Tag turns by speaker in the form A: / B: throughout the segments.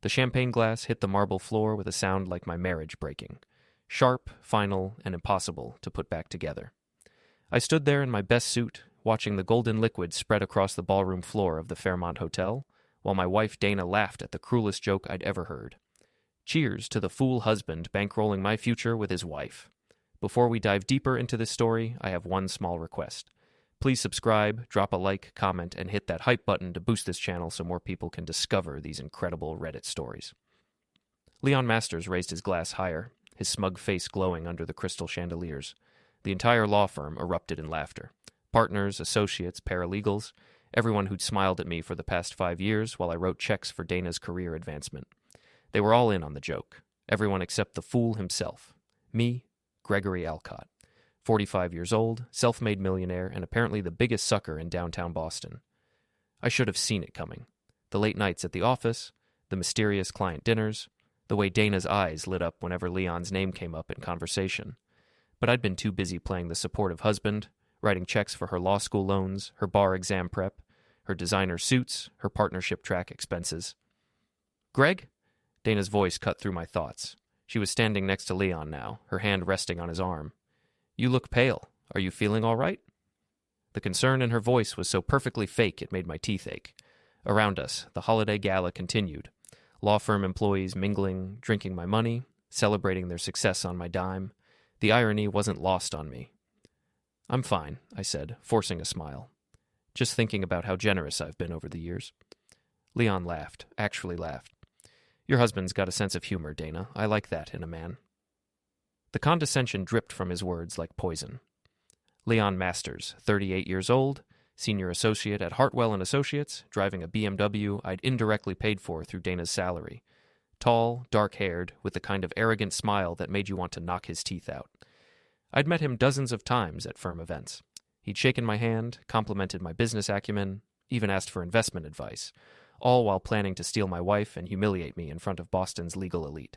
A: The champagne glass hit the marble floor with a sound like my marriage breaking. Sharp, final, and impossible to put back together. I stood there in my best suit, watching the golden liquid spread across the ballroom floor of the Fairmont Hotel, while my wife Dana laughed at the cruelest joke I'd ever heard. Cheers to the fool husband bankrolling my future with his wife. Before we dive deeper into this story, I have one small request. Please subscribe, drop a like, comment, and hit that hype button to boost this channel so more people can discover these incredible Reddit stories. Leon Masters raised his glass higher, his smug face glowing under the crystal chandeliers. The entire law firm erupted in laughter. Partners, associates, paralegals, everyone who'd smiled at me for the past 5 years while I wrote checks for Dana's career advancement. They were all in on the joke. Everyone except the fool himself. Me, Gregory Alcott. 45 years old, self-made millionaire, and apparently the biggest sucker in downtown Boston. I should have seen it coming. The late nights at the office, the mysterious client dinners, the way Dana's eyes lit up whenever Leon's name came up in conversation. But I'd been too busy playing the supportive husband, writing checks for her law school loans, her bar exam prep, her designer suits, her partnership track expenses. "Greg?" Dana's voice cut through my thoughts. She was standing next to Leon now, her hand resting on his arm. "You look pale. Are you feeling all right?" The concern in her voice was so perfectly fake it made my teeth ache. Around us, the holiday gala continued. Law firm employees mingling, drinking my money, celebrating their success on my dime. The irony wasn't lost on me. "I'm fine," I said, forcing a smile. "Just thinking about how generous I've been over the years." Leon laughed, actually laughed. "Your husband's got a sense of humor, Dana. I like that in a man." The condescension dripped from his words like poison. Leon Masters, 38 years old, senior associate at Hartwell & Associates, driving a BMW I'd indirectly paid for through Dana's salary. Tall, dark-haired, with the kind of arrogant smile that made you want to knock his teeth out. I'd met him dozens of times at firm events. He'd shaken my hand, complimented my business acumen, even asked for investment advice, all while planning to steal my wife and humiliate me in front of Boston's legal elite.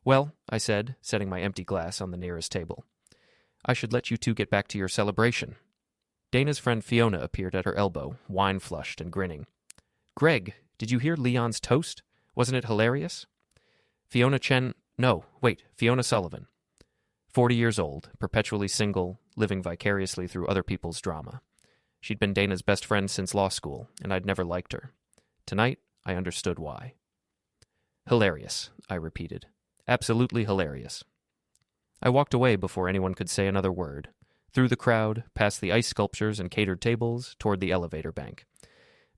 A: "Well," I said, setting my empty glass on the nearest table, "I should let you two get back to your celebration." Dana's friend Fiona appeared at her elbow, wine-flushed and grinning. "Greg, did you hear Leon's toast? Wasn't it hilarious?" Fiona Sullivan. 40 years old, perpetually single, living vicariously through other people's drama. She'd been Dana's best friend since law school, and I'd never liked her. Tonight, I understood why. "Hilarious," I repeated. "Absolutely hilarious." I walked away before anyone could say another word. Through the crowd, past the ice sculptures and catered tables, toward the elevator bank.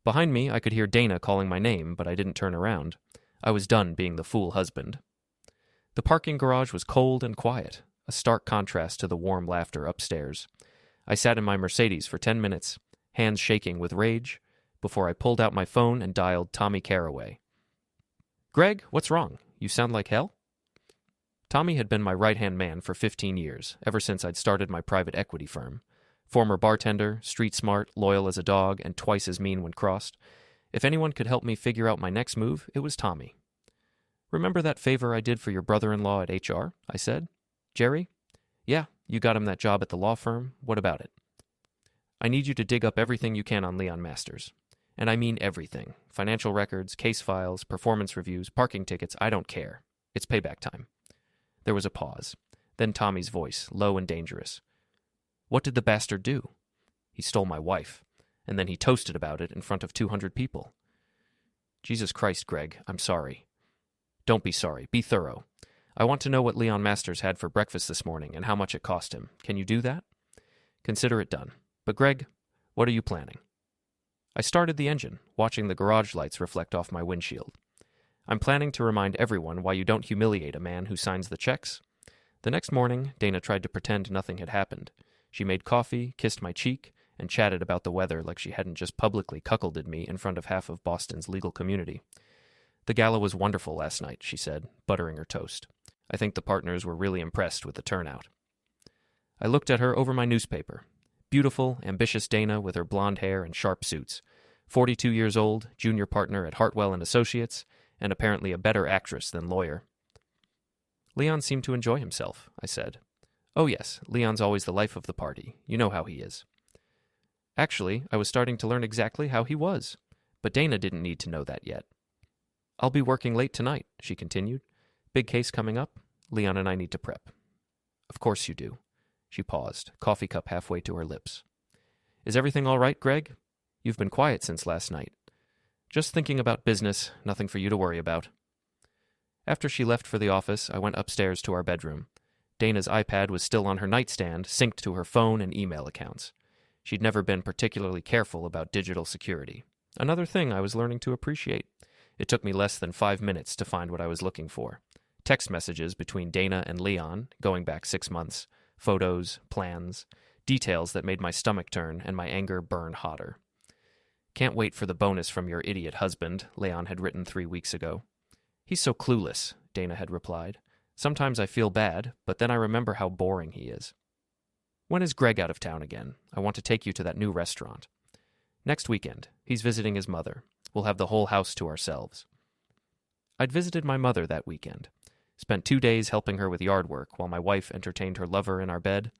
A: Behind me, I could hear Dana calling my name, but I didn't turn around. I was done being the fool husband. The parking garage was cold and quiet, a stark contrast to the warm laughter upstairs. I sat in my Mercedes for 10 minutes, hands shaking with rage, before I pulled out my phone and dialed Tommy Caraway. "Greg, what's wrong? You sound like hell?" Tommy had been my right-hand man for 15 years, ever since I'd started my private equity firm. Former bartender, street smart, loyal as a dog, and twice as mean when crossed. If anyone could help me figure out my next move, it was Tommy. "Remember that favor I did for your brother-in-law at HR?" I said. "Jerry?" "Yeah, you got him that job at the law firm. What about it?" "I need you to dig up everything you can on Leon Masters. And I mean everything. Financial records, case files, performance reviews, parking tickets, I don't care. It's payback time." There was a pause. Then Tommy's voice, low and dangerous. "What did the bastard do?" "He stole my wife. And then he toasted about it in front of 200 people. "Jesus Christ, Greg, I'm sorry." "Don't be sorry. Be thorough. I want to know what Leon Masters had for breakfast this morning and how much it cost him. Can you do that?" "Consider it done. But Greg, what are you planning?" I started the engine, watching the garage lights reflect off my windshield. "I'm planning to remind everyone why you don't humiliate a man who signs the checks." The next morning, Dana tried to pretend nothing had happened. She made coffee, kissed my cheek, and chatted about the weather like she hadn't just publicly cuckolded me in front of half of Boston's legal community. "The gala was wonderful last night," she said, buttering her toast. "I think the partners were really impressed with the turnout." I looked at her over my newspaper. Beautiful, ambitious Dana with her blonde hair and sharp suits. 42 years old, junior partner at Hartwell & Associates, and apparently a better actress than lawyer. "Leon seemed to enjoy himself," I said. "Oh yes, Leon's always the life of the party. You know how he is." Actually, I was starting to learn exactly how he was, but Dana didn't need to know that yet. I'll be working late tonight, she continued. Big case coming up. Leon and I need to prep. Of course you do. She paused, coffee cup halfway to her lips. Is everything all right, Greg? You've been quiet since last night. Just thinking about business, nothing for you to worry about. After she left for the office, I went upstairs to our bedroom. Dana's iPad was still on her nightstand, synced to her phone and email accounts. She'd never been particularly careful about digital security. Another thing I was learning to appreciate. It took me less than 5 minutes to find what I was looking for. Text messages between Dana and Leon, going back 6 months, photos, plans, details that made my stomach turn and my anger burn hotter. Can't wait for the bonus from your idiot husband, Leon had written 3 weeks ago. He's so clueless, Dana had replied. Sometimes I feel bad, but then I remember how boring he is. When is Greg out of town again? I want to take you to that new restaurant. Next weekend. He's visiting his mother. We'll have the whole house to ourselves. I'd visited my mother that weekend. Spent 2 days helping her with yard work while my wife entertained her lover in our bed,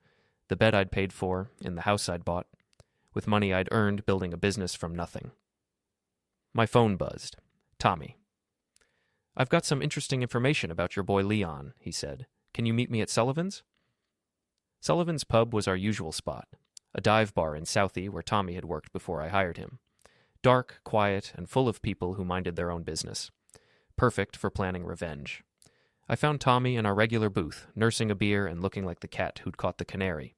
A: the bed I'd paid for, in the house I'd bought, with money I'd earned building a business from nothing. My phone buzzed. Tommy. I've got some interesting information about your boy Leon, he said. Can you meet me at Sullivan's? Sullivan's Pub was our usual spot, a dive bar in Southie where Tommy had worked before I hired him. Dark, quiet, and full of people who minded their own business. Perfect for planning revenge. I found Tommy in our regular booth, nursing a beer and looking like the cat who'd caught the canary.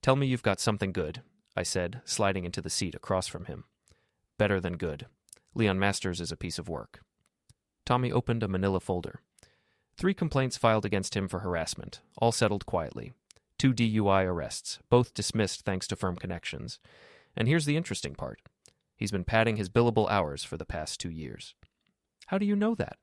A: Tell me you've got something good, I said, sliding into the seat across from him. Better than good. Leon Masters is a piece of work. Tommy opened a manila folder. 3 complaints filed against him for harassment, all settled quietly. 2 DUI arrests, both dismissed thanks to firm connections. And here's the interesting part. He's been padding his billable hours for the past 2 years. How do you know that?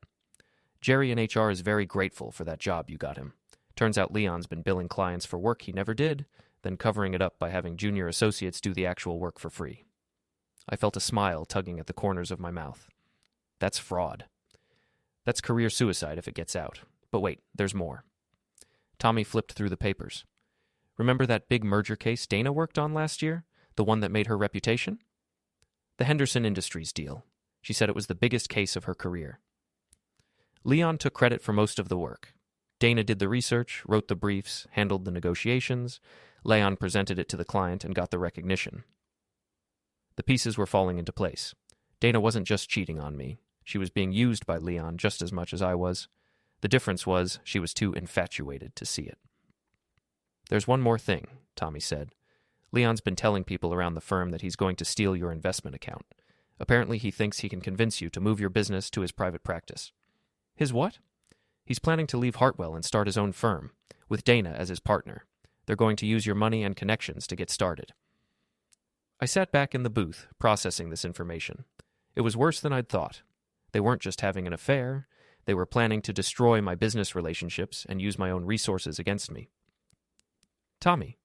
A: Jerry in HR is very grateful for that job you got him. Turns out Leon's been billing clients for work he never did, then covering it up by having junior associates do the actual work for free. I felt a smile tugging at the corners of my mouth. That's fraud. That's career suicide if it gets out. But wait, there's more. Tommy flipped through the papers. Remember that big merger case Dana worked on last year? The one that made her reputation? The Henderson Industries deal. She said it was the biggest case of her career. Leon took credit for most of the work. Dana did the research, wrote the briefs, handled the negotiations. Leon presented it to the client and got the recognition. The pieces were falling into place. Dana wasn't just cheating on me. She was being used by Leon just as much as I was. The difference was she was too infatuated to see it. There's one more thing, Tommy said. Leon's been telling people around the firm that he's going to steal your investment account. Apparently he thinks he can convince you to move your business to his private practice. His what? He's planning to leave Hartwell and start his own firm, with Dana as his partner. They're going to use your money and connections to get started. I sat back in the booth, processing this information. It was worse than I'd thought. They weren't just having an affair. They were planning to destroy my business relationships and use my own resources against me. Tommy,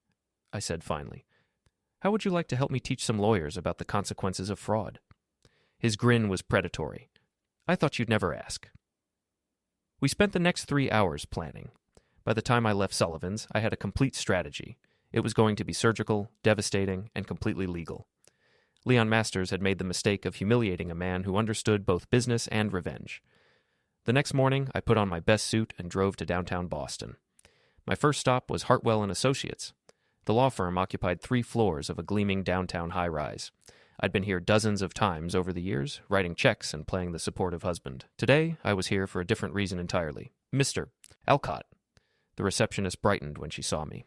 A: I said finally, how would you like to help me teach some lawyers about the consequences of fraud? His grin was predatory. I thought you'd never ask. We spent the next 3 hours planning. By the time I left Sullivan's, I had a complete strategy. It was going to be surgical, devastating, and completely legal. Leon Masters had made the mistake of humiliating a man who understood both business and revenge. The next morning, I put on my best suit and drove to downtown Boston. My first stop was Hartwell and Associates. The law firm occupied 3 floors of a gleaming downtown high-rise. I'd been here dozens of times over the years, writing checks and playing the supportive husband. Today, I was here for a different reason entirely. Mr. Alcott. The receptionist brightened when she saw me.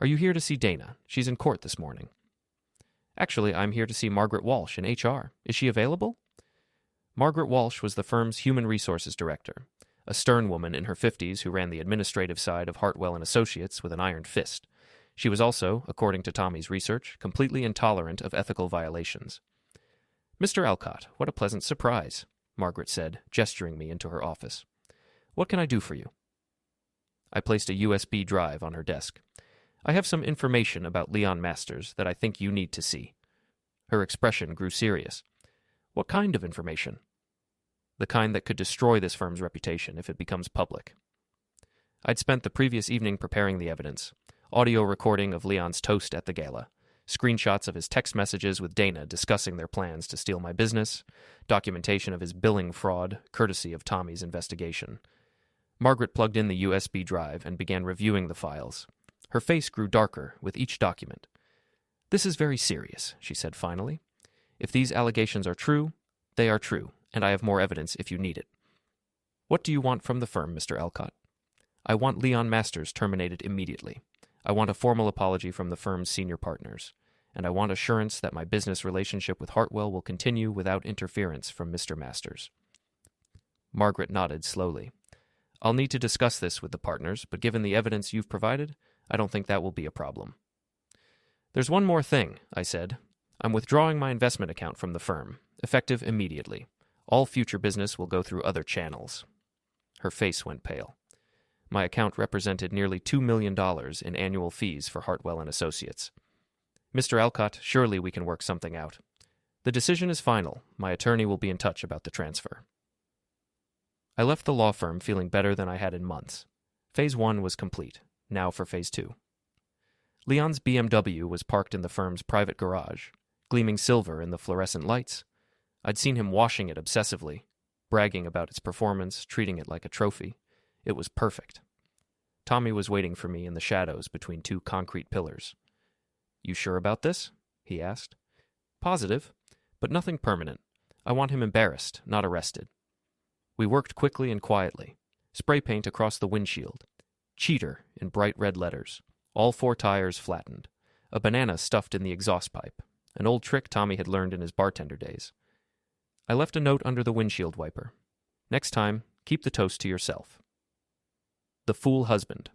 A: Are you here to see Dana? She's in court this morning. Actually, I'm here to see Margaret Walsh in HR. Is she available? Margaret Walsh was the firm's human resources director, a stern woman in her 50s who ran the administrative side of Hartwell and Associates with an iron fist. She was also, according to Tommy's research, completely intolerant of ethical violations. Mr. Alcott, what a pleasant surprise, Margaret said, gesturing me into her office. What can I do for you? I placed a USB drive on her desk. I have some information about Leon Masters that I think you need to see. Her expression grew serious. What kind of information? The kind that could destroy this firm's reputation if it becomes public. I'd spent the previous evening preparing the evidence. Audio recording of Leon's toast at the gala. screenshots of his text messages with Dana discussing their plans to steal my business, documentation of his billing fraud, courtesy of Tommy's investigation. Margaret plugged in the USB drive and began reviewing the files. Her face grew darker with each document. "This is very serious," she said finally. "If these allegations are true, they are true, and I have more evidence if you need it. What do you want from the firm, Mr. Alcott?" "I want Leon Masters terminated immediately. I want a formal apology from the firm's senior partners, and I want assurance that my business relationship with Hartwell will continue without interference from Mr. Masters." Margaret nodded slowly. "I'll need to discuss this with the partners, but given the evidence you've provided, I don't think that will be a problem." "There's one more thing," I said. "I'm withdrawing my investment account from the firm, effective immediately. All future business will go through other channels." Her face went pale. My account represented nearly $2 million in annual fees for Hartwell and Associates. "Mr. Alcott, surely we can work something out. The decision is final. My attorney will be in touch about the transfer." I left the law firm feeling better than I had in months. Phase 1 was complete. Now for Phase 2. Leon's BMW was parked in the firm's private garage, gleaming silver in the fluorescent lights. I'd seen him washing it obsessively, bragging about its performance, treating it like a trophy. It was perfect. Tommy was waiting for me in the shadows between two concrete pillars. "You sure about this?" he asked. "Positive, but nothing permanent. I want him embarrassed, not arrested." We worked quickly and quietly. Spray paint across the windshield. "Cheater" in bright red letters. All 4 tires flattened. A banana stuffed in the exhaust pipe. An old trick Tommy had learned in his bartender days. I left a note under the windshield wiper. "Next time, keep the toast to yourself." The Fool Husband.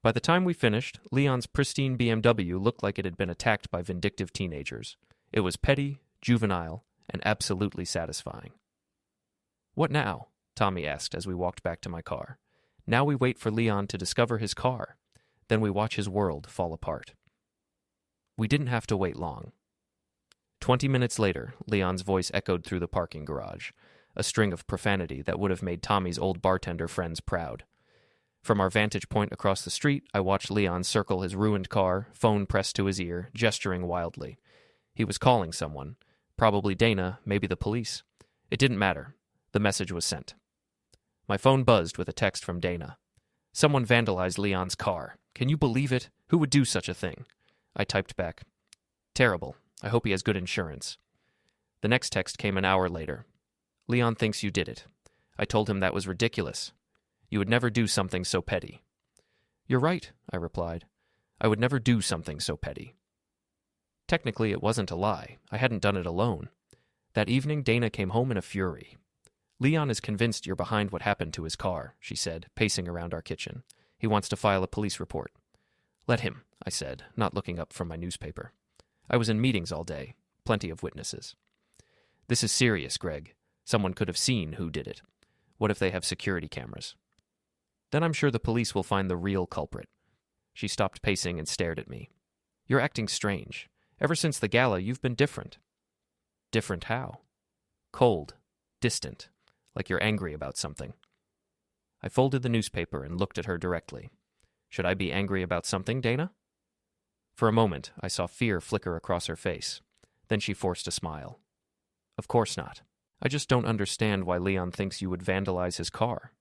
A: By the time we finished, Leon's pristine BMW looked like it had been attacked by vindictive teenagers. It was petty, juvenile, and absolutely satisfying. "What now?" Tommy asked as we walked back to my car. "Now we wait for Leon to discover his car. Then we watch his world fall apart." We didn't have to wait long. 20 minutes later, Leon's voice echoed through the parking garage, a string of profanity that would have made Tommy's old bartender friends proud. From our vantage point across the street, I watched Leon circle his ruined car, phone pressed to his ear, gesturing wildly. He was calling someone. Probably Dana, maybe the police. It didn't matter. The message was sent. My phone buzzed with a text from Dana. "Someone vandalized Leon's car. Can you believe it? Who would do such a thing?" I typed back. "Terrible. I hope he has good insurance." The next text came an hour later. "Leon thinks you did it. I told him that was ridiculous. You would never do something so petty." "You're right," I replied. "I would never do something so petty." Technically, it wasn't a lie. I hadn't done it alone. That evening, Dana came home in a fury. "Leon is convinced you're behind what happened to his car," she said, pacing around our kitchen. "He wants to file a police report." "Let him," I said, not looking up from my newspaper. I was in meetings all day, plenty of witnesses. "This is serious, Greg. Someone could have seen who did it. What if they have security cameras?" "Then I'm sure the police will find the real culprit." She stopped pacing and stared at me. "You're acting strange. Ever since the gala, you've been different." "Different how?" "Cold. Distant. Like you're angry about something." I folded the newspaper and looked at her directly. "Should I be angry about something, Dana?" For a moment, I saw fear flicker across her face. Then she forced a smile. "Of course not. I just don't understand why Leon thinks you would vandalize his car."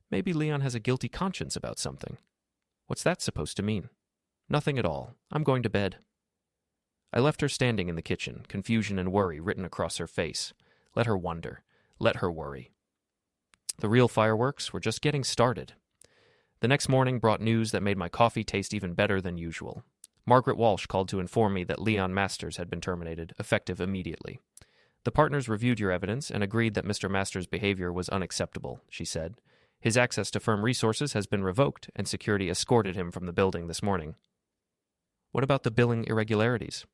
A: "Maybe Leon has a guilty conscience about something." "What's that supposed to mean?" "Nothing at all. I'm going to bed." I left her standing in the kitchen, confusion and worry written across her face. Let her wonder. Let her worry. The real fireworks were just getting started. The next morning brought news that made my coffee taste even better than usual. Margaret Walsh called to inform me that Leon Masters had been terminated, effective immediately. "The partners reviewed your evidence and agreed that Mr. Masters' behavior was unacceptable," she said. "His access to firm resources has been revoked, and security escorted him from the building this morning." "What about the billing irregularities?"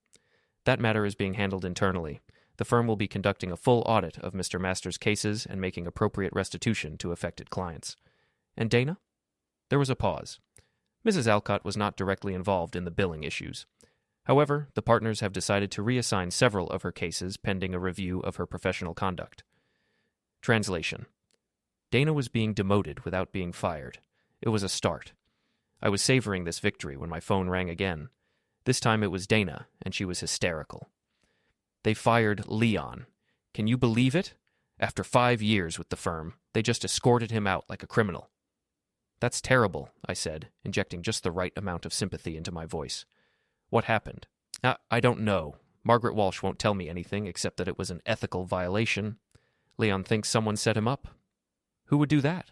A: "That matter is being handled internally. The firm will be conducting a full audit of Mr. Masters' cases and making appropriate restitution to affected clients." "And Dana?" There was a pause. Mrs. Alcott was not directly involved in the billing issues. However, the partners have decided to reassign several of her cases pending a review of her professional conduct. Translation. Dana was being demoted without being fired. It was a start. I was savoring this victory when my phone rang again. This time it was Dana, and she was hysterical. They fired Leon. Can you believe it? After 5 years with the firm, they just escorted him out like a criminal. That's terrible, I said, injecting just the right amount of sympathy into my voice. What happened? I don't know. Margaret Walsh won't tell me anything except that it was an ethical violation. Leon thinks someone set him up. Who would do that?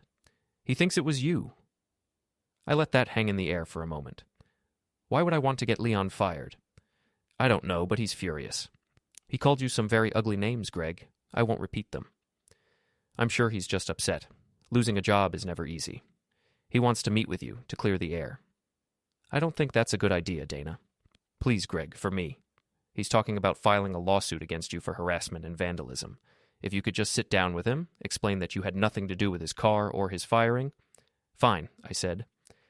A: He thinks it was you. I let that hang in the air for a moment. Why would I want to get Leon fired? I don't know, but he's furious. He called you some very ugly names, Greg. I won't repeat them. I'm sure he's just upset. Losing a job is never easy. He wants to meet with you to clear the air. I don't think that's a good idea, Dana. Please, Greg, for me. He's talking about filing a lawsuit against you for harassment and vandalism. If you could just sit down with him, explain that you had nothing to do with his car or his firing. Fine, I said.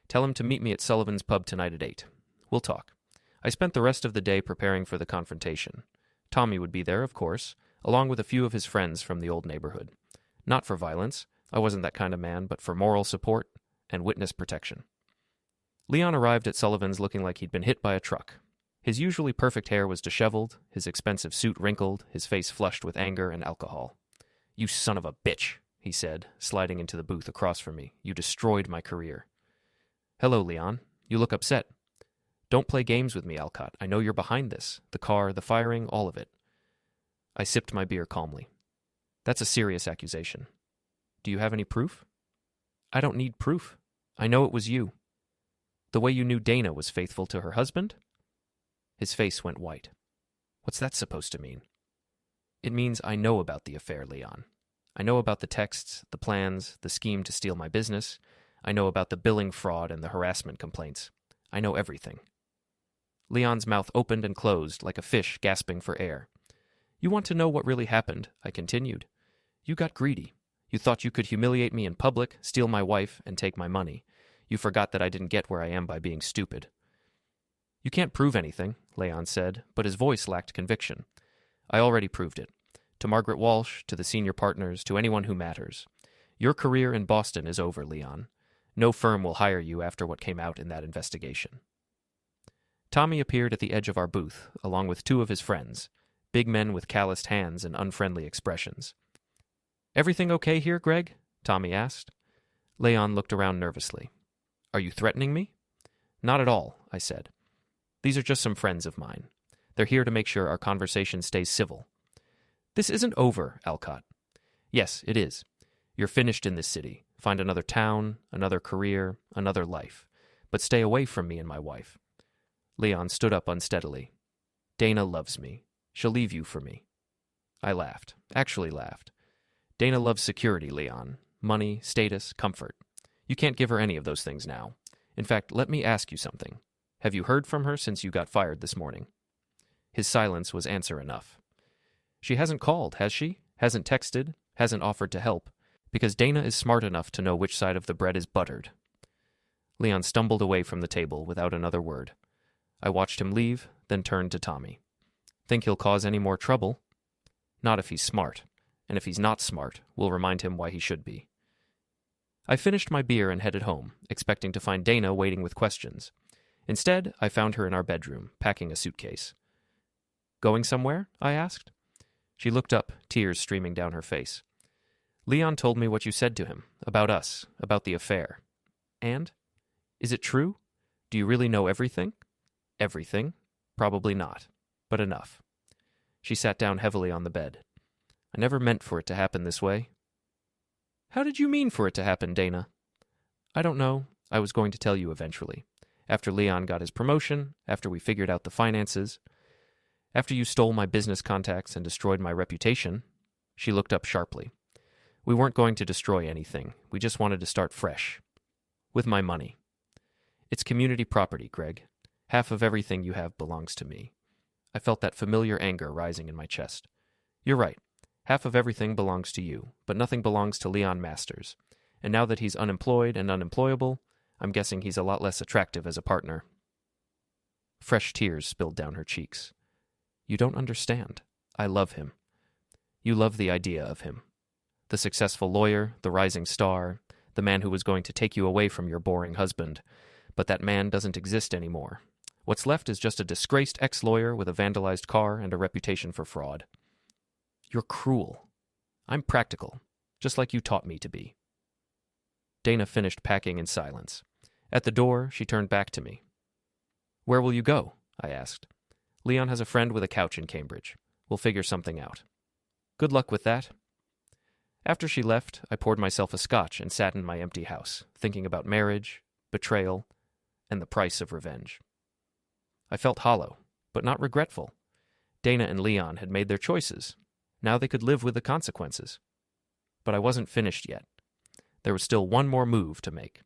A: Tell him to meet me at Sullivan's Pub tonight at 8. We'll talk. I spent the rest of the day preparing for the confrontation. Tommy would be there, of course, along with a few of his friends from the old neighborhood. Not for violence, I wasn't that kind of man, but for moral support and witness protection. Leon arrived at Sullivan's looking like he'd been hit by a truck. His usually perfect hair was disheveled, his expensive suit wrinkled, his face flushed with anger and alcohol. "You son of a bitch," he said, sliding into the booth across from me. "You destroyed my career." "Hello, Leon. You look upset." "Don't play games with me, Alcott. I know you're behind this. The car, the firing, all of it." I sipped my beer calmly. "That's a serious accusation. Do you have any proof?" "I don't need proof. I know it was you." "The way you knew Dana was faithful to her husband?" His face went white. "What's that supposed to mean?" "It means I know about the affair, Leon. I know about the texts, the plans, the scheme to steal my business. I know about the billing fraud and the harassment complaints. I know everything." Leon's mouth opened and closed like a fish gasping for air. "You want to know what really happened," I continued. "You got greedy. You thought you could humiliate me in public, steal my wife, and take my money. You forgot that I didn't get where I am by being stupid." "You can't prove anything," Leon said, but his voice lacked conviction. "I already proved it. To Margaret Walsh, to the senior partners, to anyone who matters. Your career in Boston is over, Leon. No firm will hire you after what came out in that investigation." Tommy appeared at the edge of our booth, along with 2 of his friends, big men with calloused hands and unfriendly expressions. "Everything okay here, Greg?" Tommy asked. Leon looked around nervously. "Are you threatening me?" "Not at all," I said. "These are just some friends of mine. They're here to make sure our conversation stays civil." "This isn't over, Alcott." "Yes, it is. You're finished in this city. Find another town, another career, another life. But stay away from me and my wife." Leon stood up unsteadily. "Dana loves me. She'll leave you for me." I laughed. Actually laughed. "Dana loves security, Leon. Money, status, comfort. You can't give her any of those things now. In fact, let me ask you something. Have you heard from her since you got fired this morning?" His silence was answer enough. "She hasn't called, has she? Hasn't texted? Hasn't offered to help? Because Dana is smart enough to know which side of the bread is buttered." Leon stumbled away from the table without another word. I watched him leave, then turned to Tommy. "Think he'll cause any more trouble?" "Not if he's smart. And if he's not smart, we'll remind him why he should be." I finished my beer and headed home, expecting to find Dana waiting with questions. Instead, I found her in our bedroom, packing a suitcase. "Going somewhere?" I asked. She looked up, tears streaming down her face. "Leon told me what you said to him, about us, about the affair." "And? Is it true? Do you really know everything?" "Everything? Probably not, but enough." She sat down heavily on the bed. "I never meant for it to happen this way." "How did you mean for it to happen, Dana?" "I don't know. I was going to tell you eventually. After Leon got his promotion, after we figured out the finances, after you stole my business contacts and destroyed my reputation." She looked up sharply. "We weren't going to destroy anything. We just wanted to start fresh. With my money. It's community property, Greg. Half of everything you have belongs to me." I felt that familiar anger rising in my chest. "You're right. Half of everything belongs to you, but nothing belongs to Leon Masters. And now that he's unemployed and unemployable, I'm guessing he's a lot less attractive as a partner." Fresh tears spilled down her cheeks. "You don't understand. I love him. You love the idea of him. The successful lawyer, the rising star, the man who was going to take you away from your boring husband. But that man doesn't exist anymore. What's left is just a disgraced ex-lawyer with a vandalized car and a reputation for fraud. You're cruel. I'm practical, just like you taught me to be. Dana finished packing in silence. At the door, she turned back to me. Where will you go? I asked. Leon has a friend with a couch in Cambridge. We'll figure something out. Good luck with that. After she left, I poured myself a scotch and sat in my empty house, thinking about marriage, betrayal, and the price of revenge. I felt hollow, but not regretful. Dana and Leon had made their choices. Now they could live with the consequences. But I wasn't finished yet. There was still one more move to make.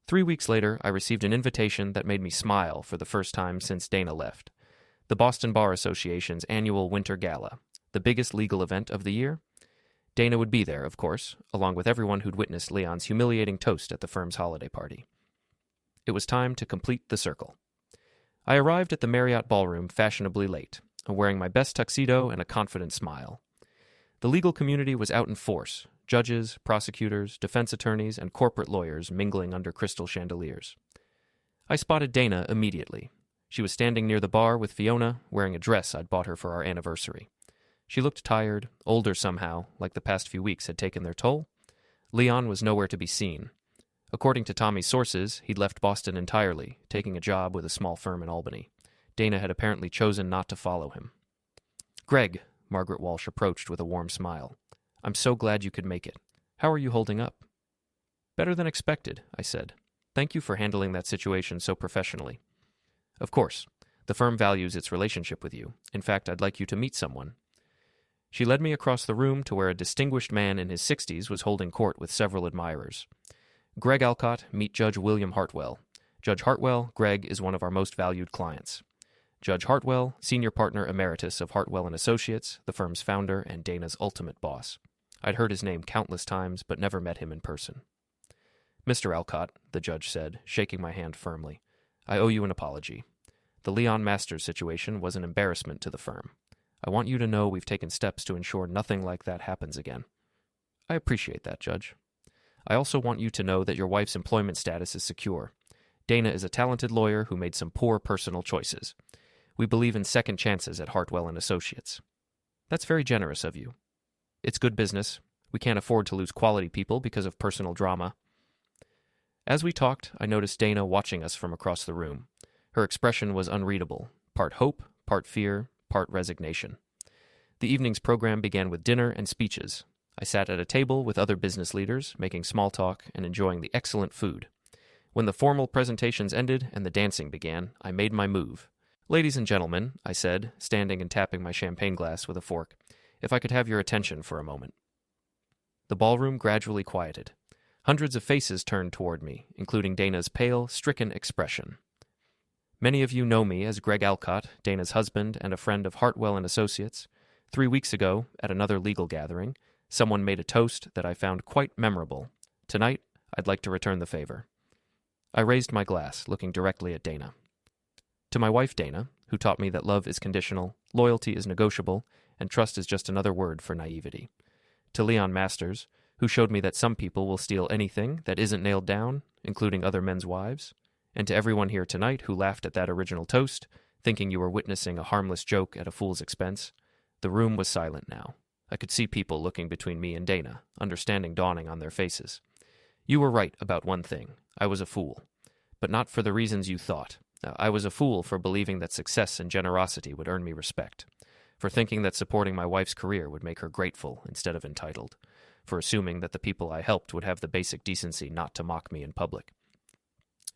A: 3 weeks later, I received an invitation that made me smile for the first time since Dana left. The Boston Bar Association's annual Winter Gala, the biggest legal event of the year. Dana would be there, of course, along with everyone who'd witnessed Leon's humiliating toast at the firm's holiday party. It was time to complete the circle. I arrived at the Marriott Ballroom fashionably late, wearing my best tuxedo and a confident smile. The legal community was out in force, judges, prosecutors, defense attorneys, and corporate lawyers mingling under crystal chandeliers. I spotted Dana immediately. She was standing near the bar with Fiona, wearing a dress I'd bought her for our anniversary. She looked tired, older somehow, like the past few weeks had taken their toll. Leon was nowhere to be seen. According to Tommy's sources, he'd left Boston entirely, taking a job with a small firm in Albany. Dana had apparently chosen not to follow him. Greg, Margaret Walsh approached with a warm smile. I'm so glad you could make it. How are you holding up? Better than expected, I said. Thank you for handling that situation so professionally. Of course, the firm values its relationship with you. In fact, I'd like you to meet someone. She led me across the room to where a distinguished man in his 60s was holding court with several admirers. Greg Alcott, meet Judge William Hartwell. Judge Hartwell, Greg is one of our most valued clients. Judge Hartwell, senior partner emeritus of Hartwell & Associates, the firm's founder and Dana's ultimate boss. I'd heard his name countless times, but never met him in person. Mr. Alcott, the judge said, shaking my hand firmly, I owe you an apology. The Leon Masters situation was an embarrassment to the firm. I want you to know we've taken steps to ensure nothing like that happens again. I appreciate that, Judge. I also want you to know that your wife's employment status is secure. Dana is a talented lawyer who made some poor personal choices. We believe in second chances at Hartwell & Associates. That's very generous of you. It's good business. We can't afford to lose quality people because of personal drama. As we talked, I noticed Dana watching us from across the room. Her expression was unreadable, part hope, part fear, part resignation. The evening's program began with dinner and speeches. I sat at a table with other business leaders, making small talk and enjoying the excellent food. When the formal presentations ended and the dancing began, I made my move. Ladies and gentlemen, I said, standing and tapping my champagne glass with a fork, if I could have your attention for a moment. The ballroom gradually quieted. Hundreds of faces turned toward me, including Dana's pale, stricken expression. Many of you know me as Greg Alcott, Dana's husband and a friend of Hartwell & Associates. 3 weeks ago, at another legal gathering, someone made a toast that I found quite memorable. Tonight, I'd like to return the favor. I raised my glass, looking directly at Dana. To my wife, Dana, who taught me that love is conditional, loyalty is negotiable, and trust is just another word for naivety. To Leon Masters, who showed me that some people will steal anything that isn't nailed down, including other men's wives. And to everyone here tonight who laughed at that original toast, thinking you were witnessing a harmless joke at a fool's expense. The room was silent now. I could see people looking between me and Dana, understanding dawning on their faces. You were right about one thing. I was a fool. But not for the reasons you thought. I was a fool for believing that success and generosity would earn me respect. For thinking that supporting my wife's career would make her grateful instead of entitled. For assuming that the people I helped would have the basic decency not to mock me in public.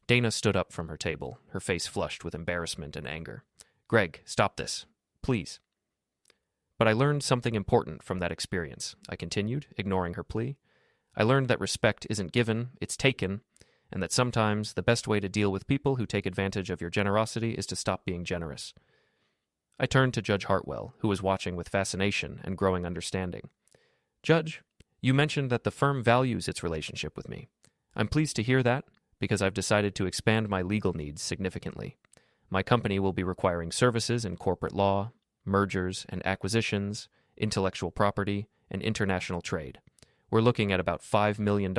A: Dana stood up from her table, her face flushed with embarrassment and anger. Greg, stop this. Please. But I learned something important from that experience, I continued, ignoring her plea. I learned that respect isn't given, it's taken, and that sometimes the best way to deal with people who take advantage of your generosity is to stop being generous. I turned to Judge Hartwell, who was watching with fascination and growing understanding. Judge, you mentioned that the firm values its relationship with me. I'm pleased to hear that, because I've decided to expand my legal needs significantly. My company will be requiring services in corporate law, mergers and acquisitions, intellectual property, and international trade. We're looking at about $5 million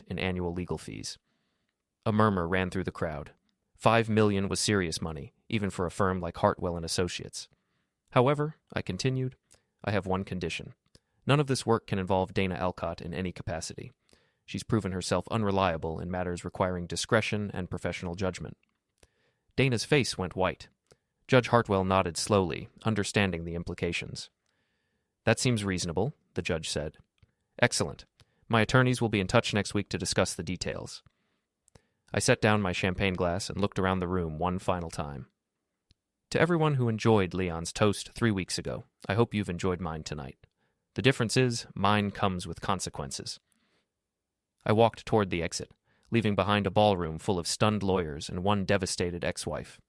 A: in annual legal fees. A murmur ran through the crowd. $5 million was serious money, even for a firm like Hartwell and Associates. However, I continued, I have one condition. None of this work can involve Dana Alcott in any capacity. She's proven herself unreliable in matters requiring discretion and professional judgment. Dana's face went white. Judge Hartwell nodded slowly, understanding the implications. That seems reasonable, the judge said. Excellent. My attorneys will be in touch next week to discuss the details. I set down my champagne glass and looked around the room one final time. To everyone who enjoyed Leon's toast 3 weeks ago, I hope you've enjoyed mine tonight. The difference is, mine comes with consequences. I walked toward the exit, leaving behind a ballroom full of stunned lawyers and one devastated ex-wife.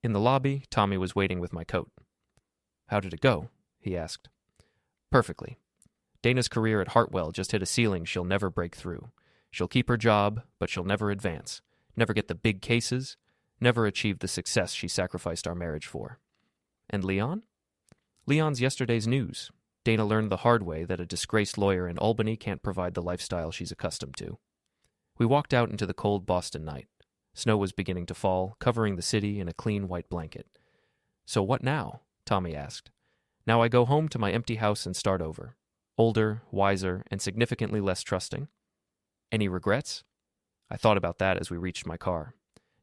A: In the lobby, Tommy was waiting with my coat. How did it go? He asked. Perfectly. Dana's career at Hartwell just hit a ceiling she'll never break through. She'll keep her job, but she'll never advance, never get the big cases, never achieve the success she sacrificed our marriage for. And Leon? Leon's yesterday's news. Dana learned the hard way that a disgraced lawyer in Albany can't provide the lifestyle she's accustomed to. We walked out into the cold Boston night. Snow was beginning to fall, covering the city in a clean white blanket. So what now? Tommy asked. Now I go home to my empty house and start over. Older, wiser, and significantly less trusting. Any regrets? I thought about that as we reached my car.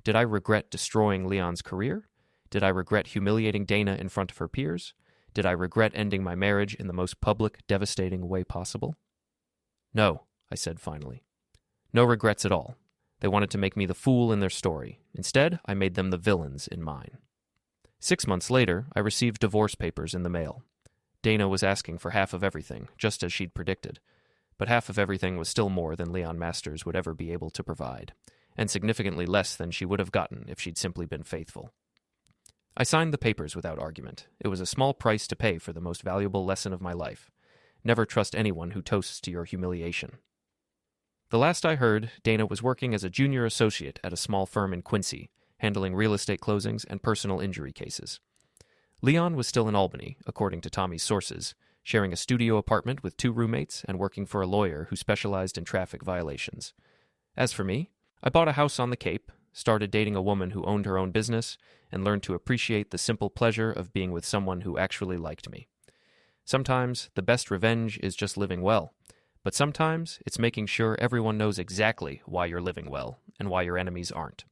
A: Did I regret destroying Leon's career? Did I regret humiliating Dana in front of her peers? Did I regret ending my marriage in the most public, devastating way possible? No, I said finally. No regrets at all. They wanted to make me the fool in their story. Instead, I made them the villains in mine. 6 months later, I received divorce papers in the mail. Dana was asking for half of everything, just as she'd predicted. But half of everything was still more than Leon Masters would ever be able to provide, and significantly less than she would have gotten if she'd simply been faithful. I signed the papers without argument. It was a small price to pay for the most valuable lesson of my life. Never trust anyone who toasts to your humiliation. The last I heard, Dana was working as a junior associate at a small firm in Quincy, handling real estate closings and personal injury cases. Leon was still in Albany, according to Tommy's sources, sharing a studio apartment with 2 roommates and working for a lawyer who specialized in traffic violations. As for me, I bought a house on the Cape, started dating a woman who owned her own business, and learned to appreciate the simple pleasure of being with someone who actually liked me. Sometimes the best revenge is just living well, but sometimes it's making sure everyone knows exactly why you're living well and why your enemies aren't.